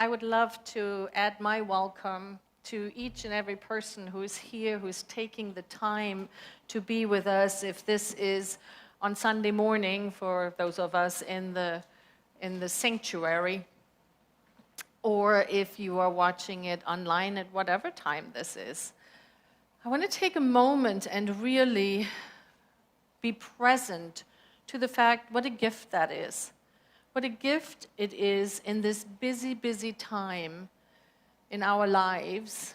I would love to add my welcome to each and every person who is here, who's taking the time to be with us. If this is on Sunday morning for those of us in the sanctuary, or if you are watching it online at whatever time this is. I want to take a moment and really be present to the fact what a gift that is. What a gift it is in this busy, busy time in our lives,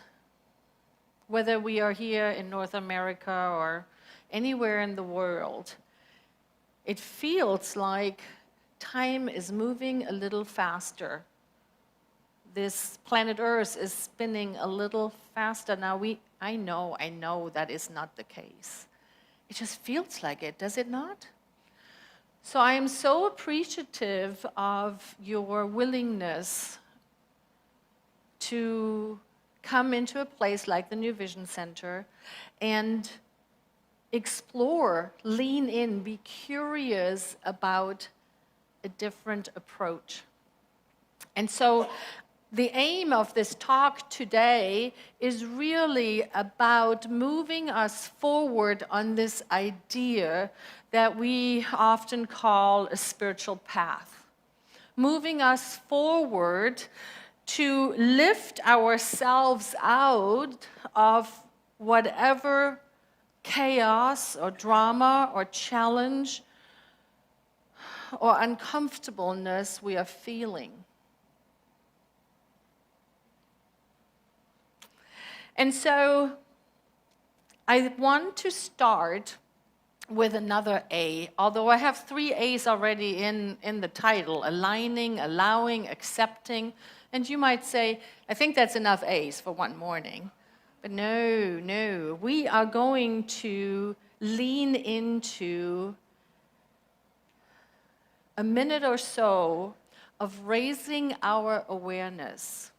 whether we are here in North America or anywhere in the world. It feels like time is moving a little faster. This planet Earth is spinning a little faster. Now, I know that is not the case. It just feels like it, does it not? So I am so appreciative of your willingness to come into a place like the New Vision Center and explore, lean in, be curious about a different approach. And so the aim of this talk today is really about moving us forward on this idea that we often call a spiritual path. Moving us forward to lift ourselves out of whatever chaos or drama or challenge or uncomfortableness we are feeling. And so I want to start with another A, although I have 3 A's already in the title: aligning, allowing, accepting. And you might say, I think that's enough A's for one morning. But no, we are going to lean into a minute or so of raising our awareness.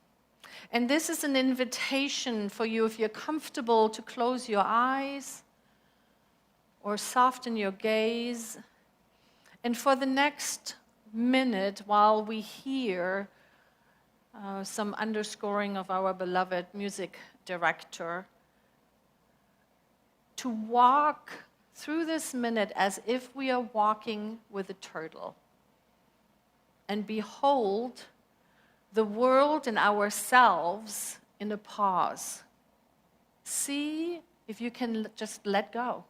And this is an invitation for you, if you're comfortable, to close your eyes or soften your gaze. And for the next minute, while we hear some underscoring of our beloved music director, to walk through this minute as if we are walking with a turtle and behold the world and ourselves in a pause. See if you can just let go.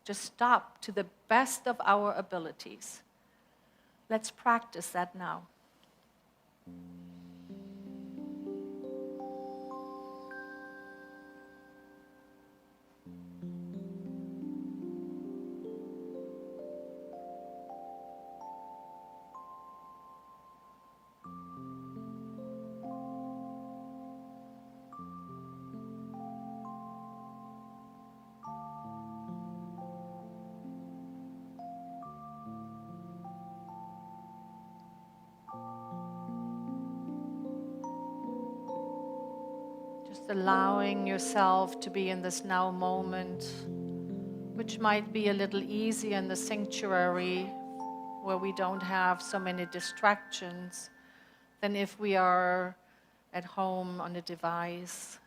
Just stop to the best of our abilities. Let's practice that now. Just allowing yourself to be in this now moment, which might be a little easier in the sanctuary where we don't have so many distractions than if we are at home on a device.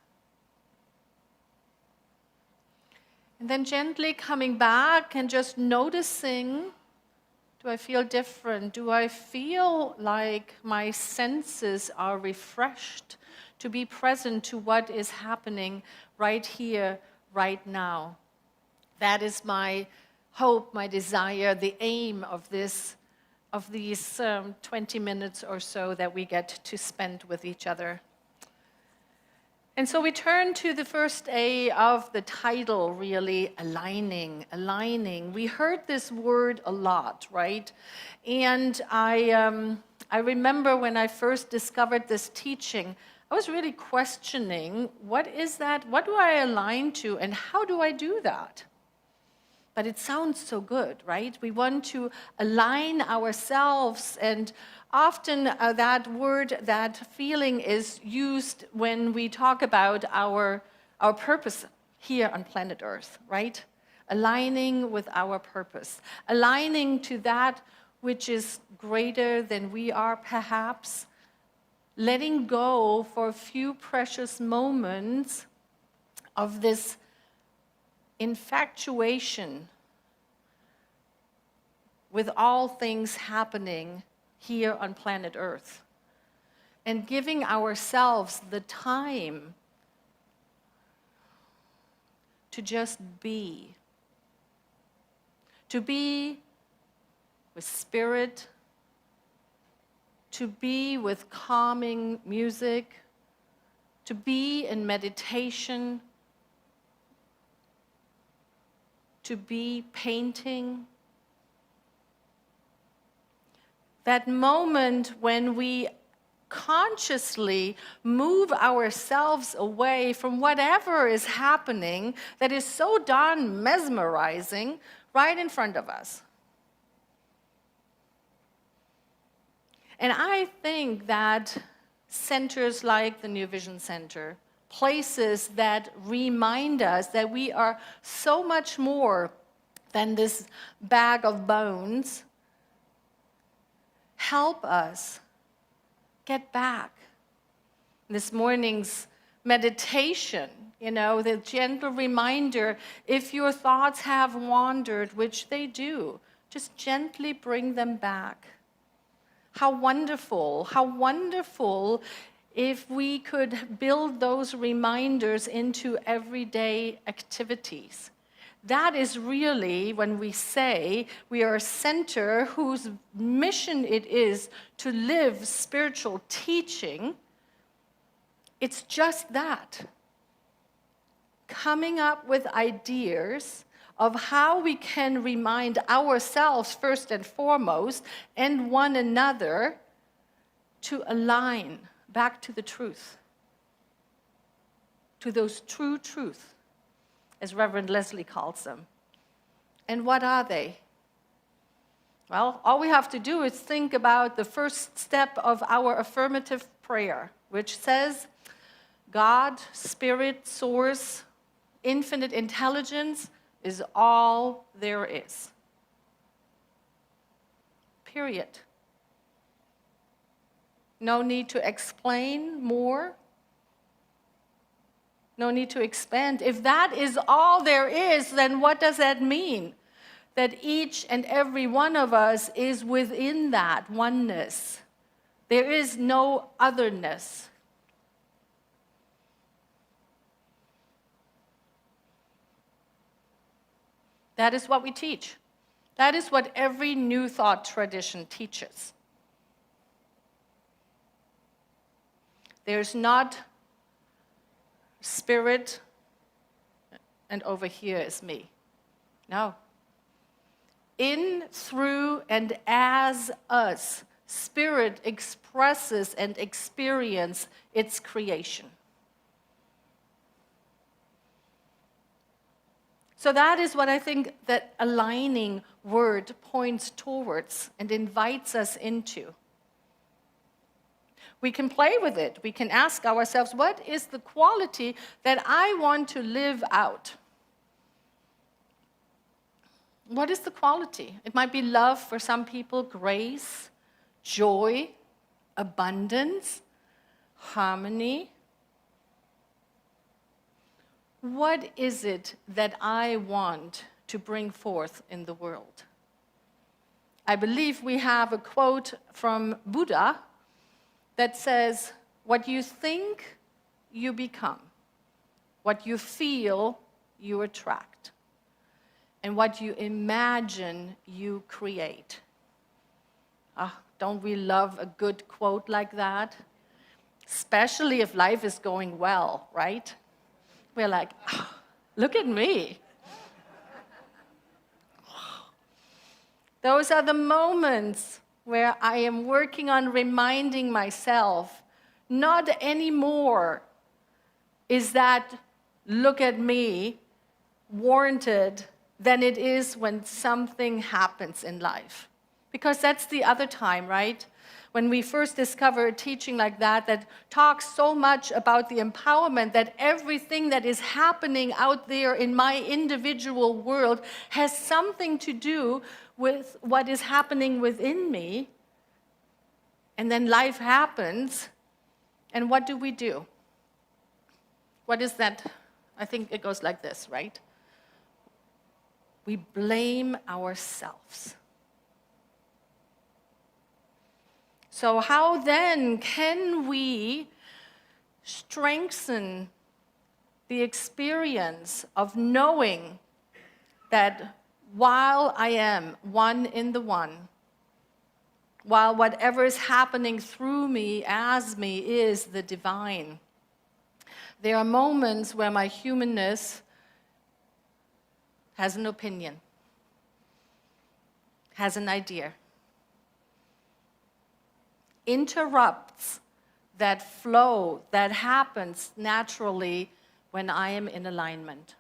And then gently coming back and just noticing, do I feel different? Do I feel like my senses are refreshed to be present to what is happening right here, right now? That is my hope, my desire, the aim of these 20 minutes or so that we get to spend with each other. And so we turn to the first A of the title, really, aligning. We heard this word a lot, right? And I remember when I first discovered this teaching, I was really questioning, what is that? What do I align to, and how do I do that? But it sounds so good, right? We want to align ourselves, and often that word, that feeling is used when we talk about our purpose here on planet Earth, right? Aligning with our purpose, aligning to that which is greater than we are, perhaps, letting go for a few precious moments of this infatuation with all things happening here on planet Earth, and giving ourselves the time to just be. To be with spirit, to be with calming music, to be in meditation, to be painting. That moment when we consciously move ourselves away from whatever is happening that is so darn mesmerizing right in front of us. And I think that centers like the New Vision Center, places that remind us that we are so much more than this bag of bones, help us get back. This morning's meditation, the gentle reminder, if your thoughts have wandered, which they do, just gently bring them back. How wonderful if we could build those reminders into everyday activities. That is really when we say we are a center whose mission it is to live spiritual teaching. It's just that. Coming up with ideas of how we can remind ourselves first and foremost, and one another, to align back to the truth, to those true truths, as Reverend Leslie calls them. And what are they? Well, all we have to do is think about the first step of our affirmative prayer, which says, God, Spirit, Source, infinite intelligence is all there is. Period. No need to explain more. No need to expand. If that is all there is, then what does that mean? That each and every one of us is within that oneness. There is no otherness. That is what we teach. That is what every New Thought tradition teaches. There's not spirit and over here is me. No. In, through, and as us, spirit expresses and experiences its creation. So that is what I think that aligning word points towards and invites us into. We can play with it. We can ask ourselves, what is the quality that I want to live out? What is the quality? It might be love for some people, grace, joy, abundance, harmony. What is it that I want to bring forth in the world? I believe we have a quote from Buddha that says, what you think, you become. What you feel, you attract. And what you imagine, you create. Don't we love a good quote like that? Especially if life is going well, right? We're like, look at me. Those are the moments where I am working on reminding myself, not anymore is that look at me warranted than it is when something happens in life. Because that's the other time, right? When we first discover a teaching like that, that talks so much about the empowerment that everything that is happening out there in my individual world has something to do with what is happening within me. And then life happens, And what do we do? What is that? I think it goes like this, right? We blame ourselves. So how then can we strengthen the experience of knowing that while I am one in the one, while whatever is happening through me, as me, is the divine, there are moments where my humanness has an opinion, has an idea, interrupts that flow that happens naturally when I am in alignment.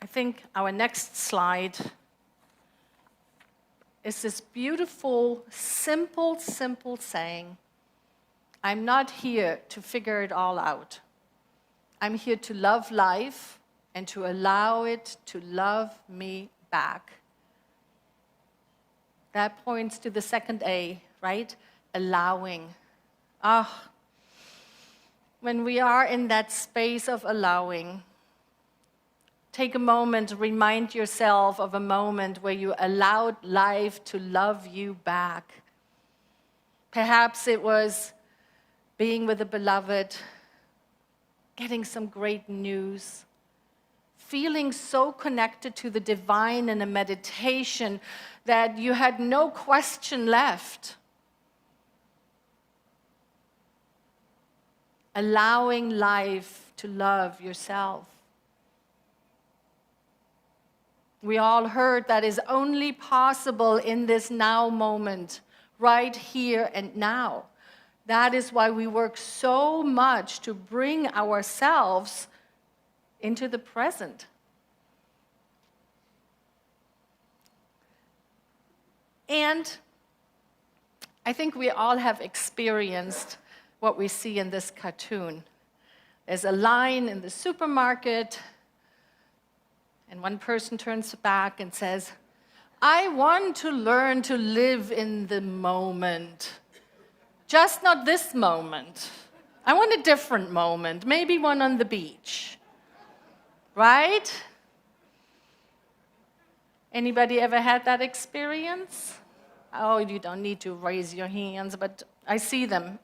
I think our next slide is this beautiful, simple saying, I'm not here to figure it all out. I'm here to love life and to allow it to love me back. That points to the second A, right? Allowing. When we are in that space of allowing, take a moment, remind yourself of a moment where you allowed life to love you back. Perhaps it was being with a beloved, getting some great news, feeling so connected to the divine in a meditation that you had no question left. Allowing life to love yourself. We all heard that is only possible in this now moment, right here and now. That is why we work so much to bring ourselves into the present. And I think we all have experienced what we see in this cartoon. There's a line in the supermarket, and one person turns back and says, I want to learn to live in the moment. Just not this moment. I want a different moment, maybe one on the beach. Right? Anybody ever had that experience? Oh, you don't need to raise your hands, but I see them.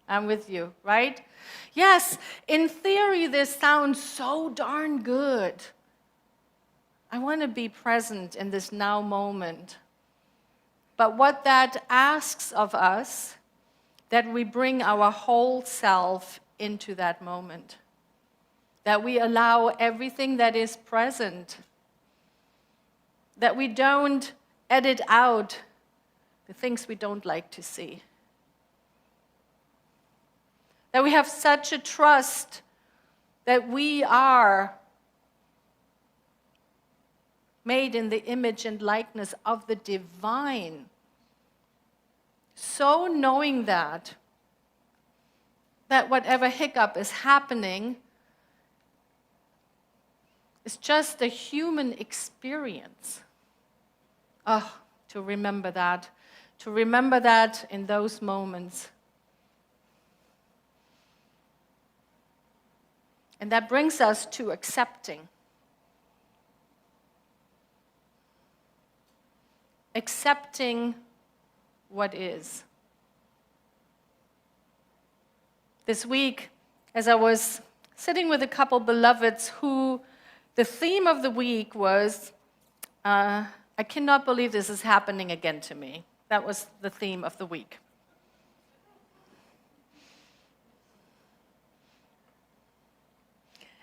I'm with you, right? Yes, in theory, this sounds so darn good. I want to be present in this now moment. But what that asks of us, that we bring our whole self into that moment. That we allow everything that is present. That we don't edit out the things we don't like to see. That we have such a trust that we are made in the image and likeness of the divine. So knowing that whatever hiccup is happening is just a human experience. To remember that in those moments. And that brings us to accepting. Accepting what is. This week, as I was sitting with a couple beloveds who the theme of the week was, I cannot believe this is happening again to me. That was the theme of the week.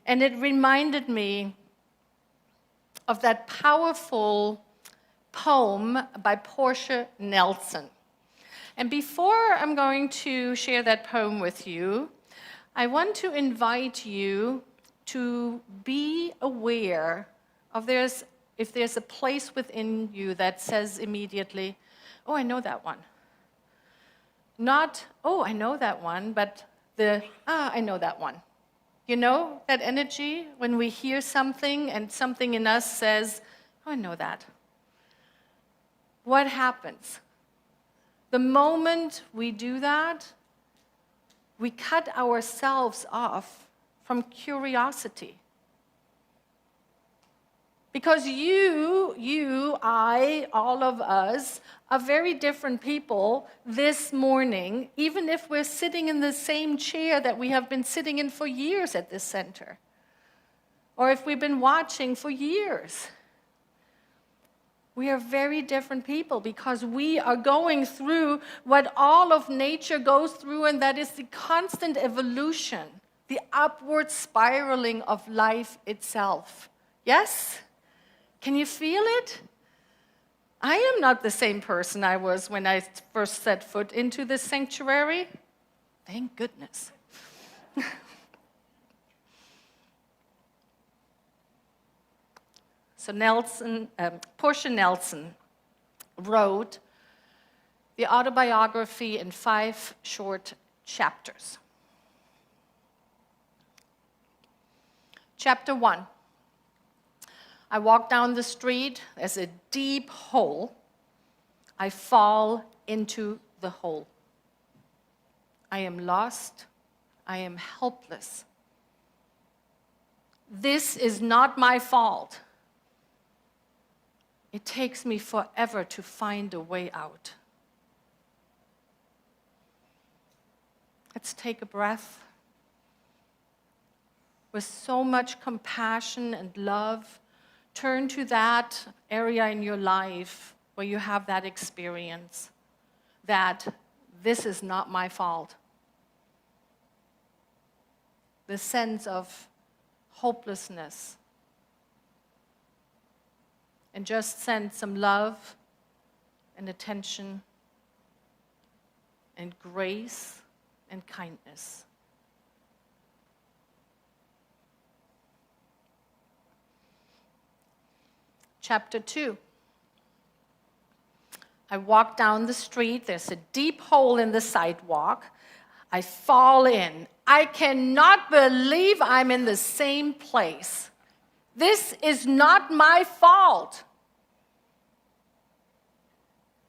And it reminded me of that powerful poem by Portia Nelson. And before I'm going to share that poem with you, I want to invite you to be aware of if there's a place within you that says immediately, oh, I know that one. Not, oh, I know that one, but I know that one. You know that energy when we hear something and something in us says, oh, I know that. what happens? The moment we do that, we cut ourselves off from curiosity. Because you, I, all of us are very different people this morning, even if we're sitting in the same chair that we have been sitting in for years at this center, or if we've been watching for years. We are very different people because we are going through what all of nature goes through, and that is the constant evolution, the upward spiraling of life itself. Yes? Can you feel it? I am not the same person I was when I first set foot into this sanctuary. Thank goodness. So Portia Nelson wrote the autobiography in 5 short chapters. Chapter 1. I walk down the street, there's a deep hole. I fall into the hole. I am lost. I am helpless. This is not my fault. It takes me forever to find a way out. Let's take a breath. With so much compassion and love, turn to that area in your life where you have that experience, that this is not my fault. The sense of hopelessness. And just send some love and attention and grace and kindness. Chapter 2. I walk down the street. There's a deep hole in the sidewalk. I fall in. I cannot believe I'm in the same place. This is not my fault.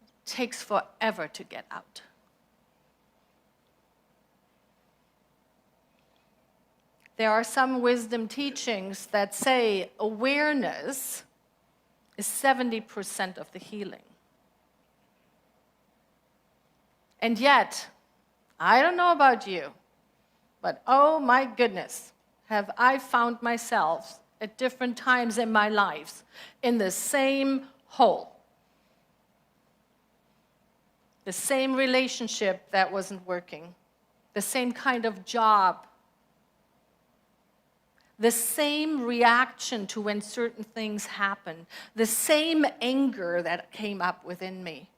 It takes forever to get out. There are some wisdom teachings that say awareness is 70% of the healing. And yet, I don't know about you, but oh my goodness, have I found myself at different times in my life in the same hole. The same relationship that wasn't working. The same kind of job. The same reaction to when certain things happen. The same anger that came up within me.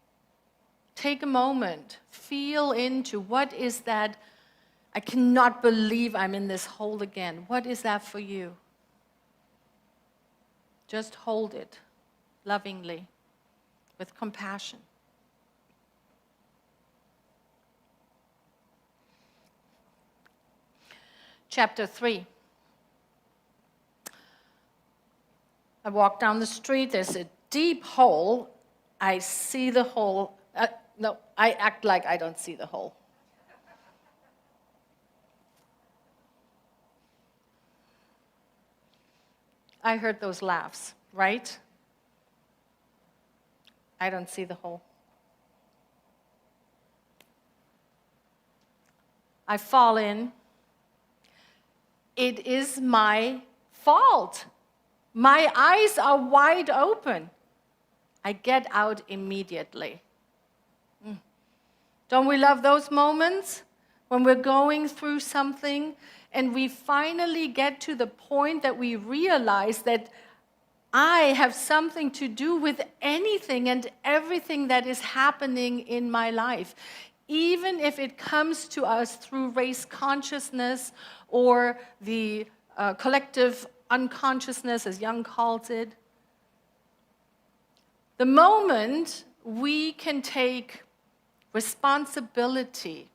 Take a moment. Feel into what is that. I cannot believe I'm in this hole again. What is that for you? Just hold it lovingly, with compassion. Chapter 3. I walk down the street, there's a deep hole. I see the hole. No, I act like I don't see the hole. I heard those laughs, right? I don't see the hole. I fall in. It is my fault. My eyes are wide open. I get out immediately. Don't we love those moments when we're going through something and we finally get to the point that we realize that I have something to do with anything and everything that is happening in my life, even if it comes to us through race consciousness or the collective unconsciousness, as Jung calls it. The moment we can take responsibility,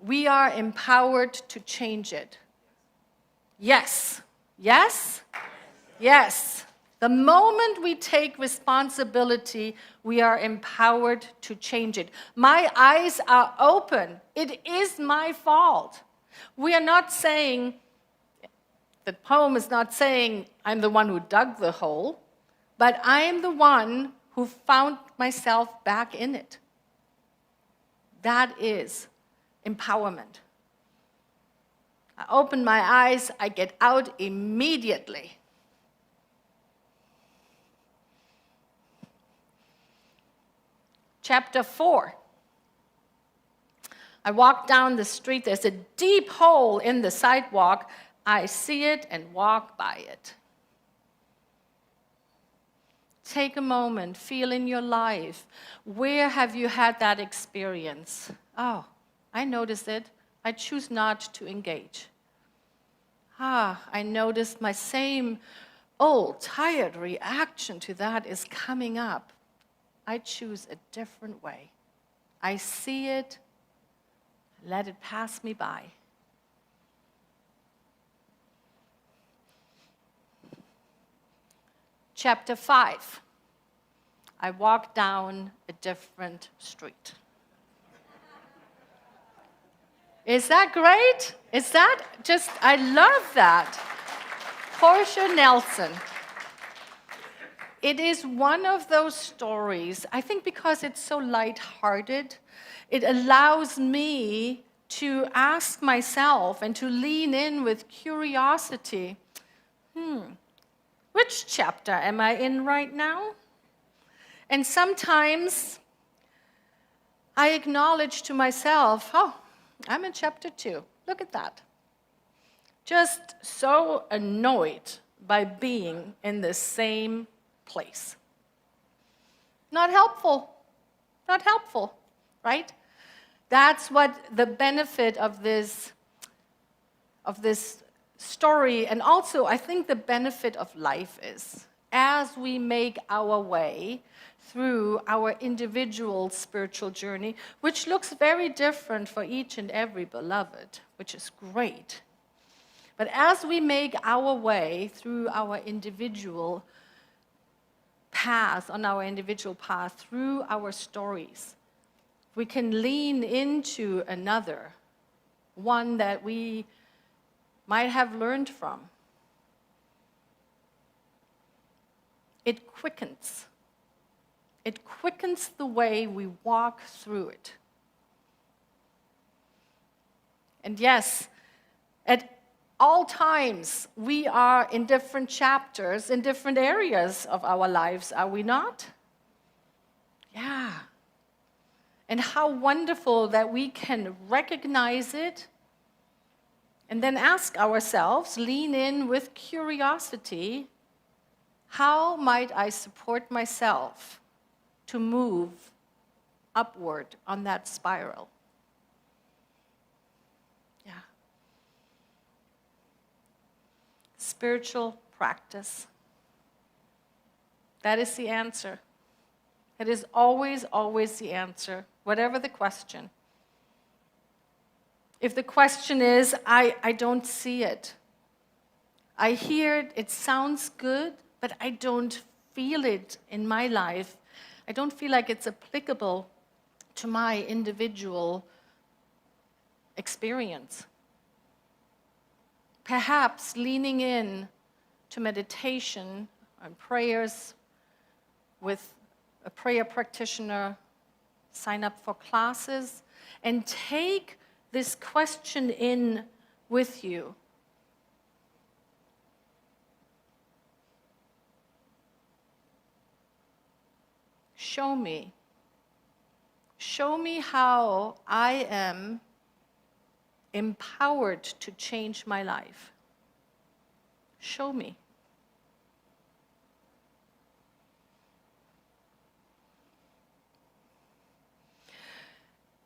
we are empowered to change it. Yes. Yes? Yes. The moment we take responsibility, we are empowered to change it. My eyes are open. It is my fault. We are not saying, the poem is not saying, I'm the one who dug the hole, but I am the one who found myself back in it. That is empowerment. I open my eyes, I get out immediately. Chapter 4. I walk down the street, there's a deep hole in the sidewalk. I see it and walk by it. Take a moment, feel in your life. Where have you had that experience? Oh, I noticed it. I choose not to engage. I noticed my same old, tired reaction to that is coming up. I choose a different way. I see it, let it pass me by. Chapter 5. I walk down a different street. Is that great? Is that just, I love that. Portia Nelson. It is one of those stories, I think because it's so lighthearted, it allows me to ask myself and to lean in with curiosity. Which chapter am I in right now? And sometimes I acknowledge to myself, I'm in chapter 2. Look at that. Just so annoyed by being in the same place. Not helpful. Not helpful, right? That's what the benefit of this story, and also I think the benefit of life is. As we make our way through our individual spiritual journey, which looks very different for each and every beloved, which is great. But as we make our way through our individual path, on our individual path, through our stories, we can lean into another, one that we might have learned from. It quickens. It quickens the way we walk through it. And yes, at all times, we are in different chapters, in different areas of our lives, are we not? Yeah. And how wonderful that we can recognize it and then ask ourselves, lean in with curiosity, how might I support myself to move upward on that spiral? Yeah. Spiritual practice. That is the answer. It is always, always the answer, whatever the question. If the question is, I don't see it. I hear it, it sounds good, but I don't feel it in my life. I don't feel like it's applicable to my individual experience. Perhaps leaning in to meditation and prayers with a prayer practitioner, sign up for classes, and take this question in with you. Show me. Show me how I am empowered to change my life. Show me.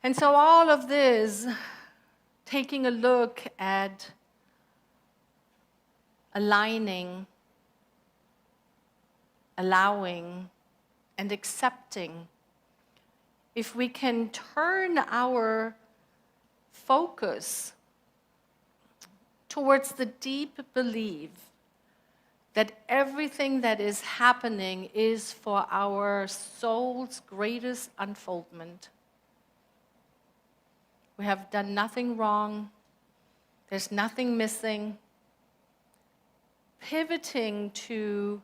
And so all of this, taking a look at aligning, allowing, and accepting, if we can turn our focus towards the deep belief that everything that is happening is for our soul's greatest unfoldment. We have done nothing wrong. There's nothing missing. Pivoting to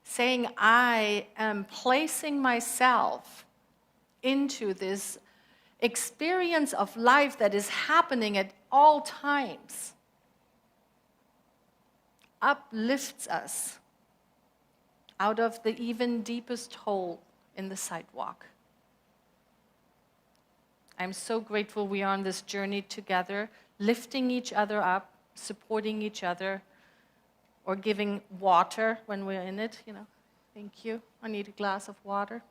saying, I am placing myself into this experience of life that is happening at all times, uplifts us out of the even deepest hole in the sidewalk. I'm so grateful we are on this journey together, lifting each other up, supporting each other, or giving water when we're in it, Thank you. I need a glass of water.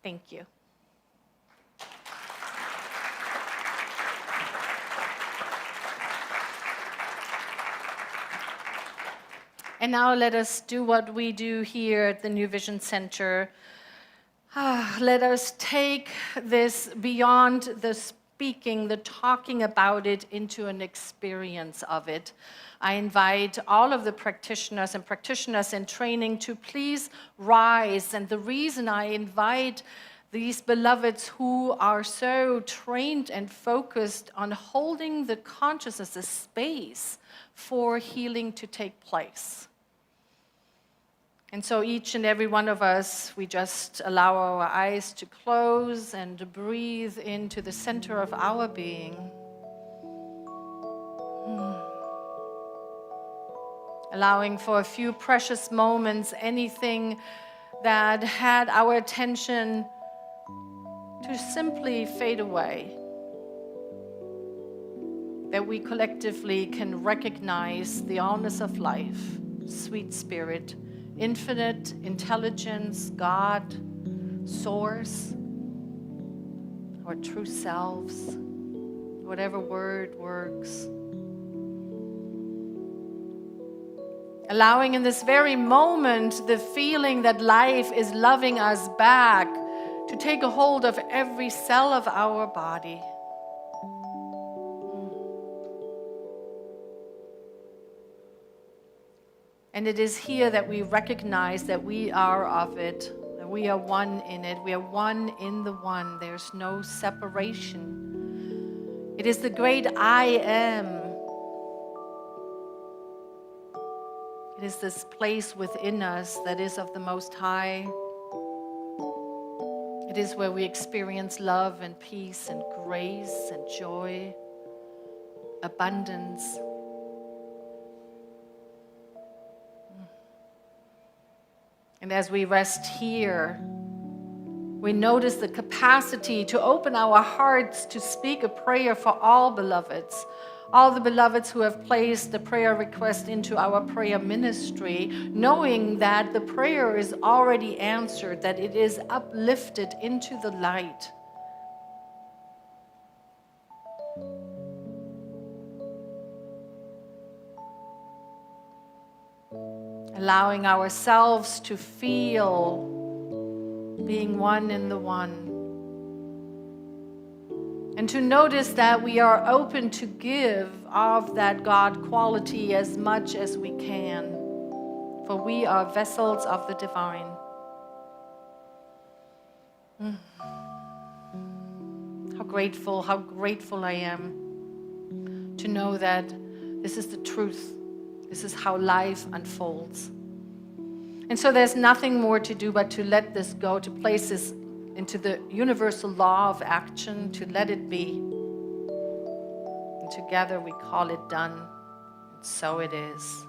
Thank you. And now let us do what we do here at the New Vision Center. Let us take this beyond the speaking, the talking about it, into an experience of it. I invite all of the practitioners and practitioners in training to please rise. And the reason I invite these beloveds who are so trained and focused on holding the consciousness, the space for healing to take place. And so each and every one of us, we just allow our eyes to close and breathe into the center of our being. Allowing for a few precious moments anything that had our attention to simply fade away. That we collectively can recognize the allness of life, sweet spirit, infinite intelligence, God, source, our true selves, whatever word works. Allowing in this very moment the feeling that life is loving us back to take a hold of every cell of our body. And it is here that we recognize that we are of it, that we are one in it, we are one in the one. There's no separation. It is the great I am. It is this place within us that is of the Most High. It is where we experience love and peace and grace and joy, abundance. And as we rest here, we notice the capacity to open our hearts to speak a prayer for all beloveds, all the beloveds who have placed the prayer request into our prayer ministry, knowing that the prayer is already answered, that it is uplifted into the light. Allowing ourselves to feel being one in the one. And to notice that we are open to give of that God quality as much as we can. For we are vessels of the divine. How grateful I am to know that this is the truth. This is how life unfolds. And so there's nothing more to do but to let this go, to place this into the universal law of action, to let it be. And together we call it done. And so it is.